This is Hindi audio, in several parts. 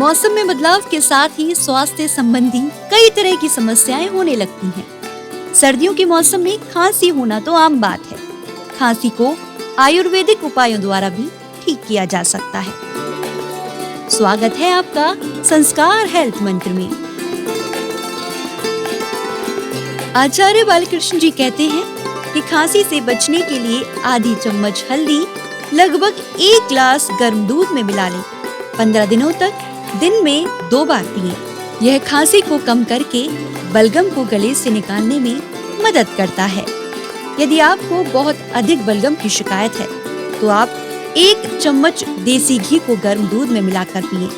मौसम में बदलाव के साथ ही स्वास्थ्य संबंधी कई तरह की समस्याएं होने लगती हैं। सर्दियों के मौसम में खांसी होना तो आम बात है। खांसी को आयुर्वेदिक उपायों द्वारा भी ठीक किया जा सकता है। स्वागत है आपका संस्कार हेल्थ मंत्र में। आचार्य बालकृष्ण जी कहते हैं कि खांसी से बचने के लिए आधी चम्मच हल्दी लगभग 1 गिलास गर्म दूध में मिला लें। 15 दिनों तक दिन में 2 बार पिएं। यह खांसी को कम करके बलगम को गले से निकालने में मदद करता है। यदि आपको बहुत अधिक बलगम की शिकायत है तो आप 1 चम्मच देसी घी को गर्म दूध में मिलाकर पिएं।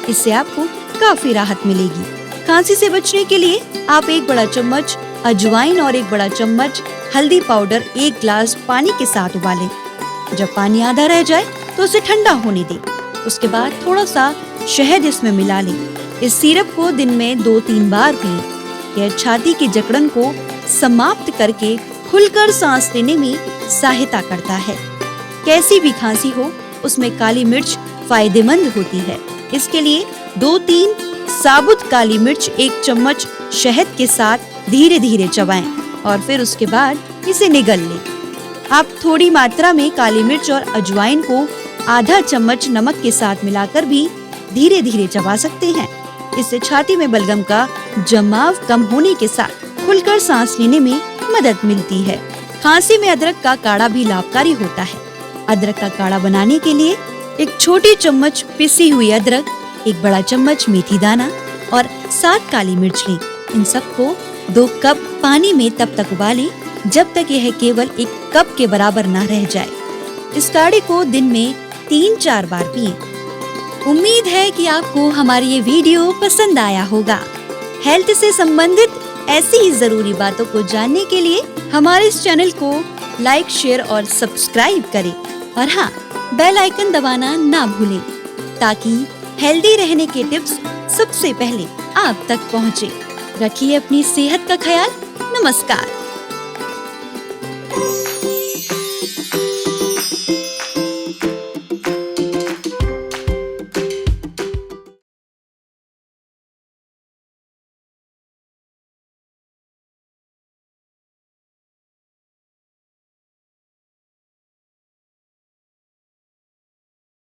इससे आपको काफी राहत मिलेगी। खांसी से बचने के लिए आप 1 बड़ा चम्मच अजवाइन और 1 बड़ा चम्मच हल्दी पाउडर 1 गिलास पानी के साथ उबालें। जब पानी आधा रह जाए तो उसे ठंडा होने दें। उसके बाद थोड़ा सा शहद इसमें मिला लें। इस सिरप को दिन में 2-3 बार पिएं। यह छाती की जकड़न को समाप्त करके खुलकर सांस लेने में सहायता करता है। कैसी भी खांसी हो, उसमें काली मिर्च फायदेमंद होती है। इसके लिए 2-3 साबुत काली मिर्च 1 चम्मच शहद के साथ धीरे धीरे चबाएं और फिर उसके बाद इसे निगल लें। आप थोड़ी मात्रा में काली मिर्च और अजवाइन को आधा चम्मच नमक के साथ मिलाकर भी धीरे धीरे चबा सकते हैं। इससे छाती में बलगम का जमाव कम होने के साथ खुलकर सांस लेने में मदद मिलती है। खांसी में अदरक का काढ़ा भी लाभकारी होता है। अदरक का काढ़ा बनाने के लिए 1 छोटी चम्मच पिसी हुई अदरक, 1 बड़ा चम्मच मेथी दाना और 7 काली मिर्च लें। इन सबको 2 कप पानी में तब तक उबालें जब तक यह केवल 1 कप के बराबर न रह जाए। इस काढ़े को दिन में 3-4 बार पिएं। उम्मीद है कि आपको हमारी ये वीडियो पसंद आया होगा। हेल्थ से संबंधित ऐसी ही जरूरी बातों को जानने के लिए हमारे इस चैनल को लाइक, शेयर और सब्सक्राइब करें। और हाँ, बेल आइकन दबाना ना भूलें ताकि हेल्दी रहने के टिप्स सबसे पहले आप तक पहुँचे। रखिए अपनी सेहत का ख्याल। नमस्कार।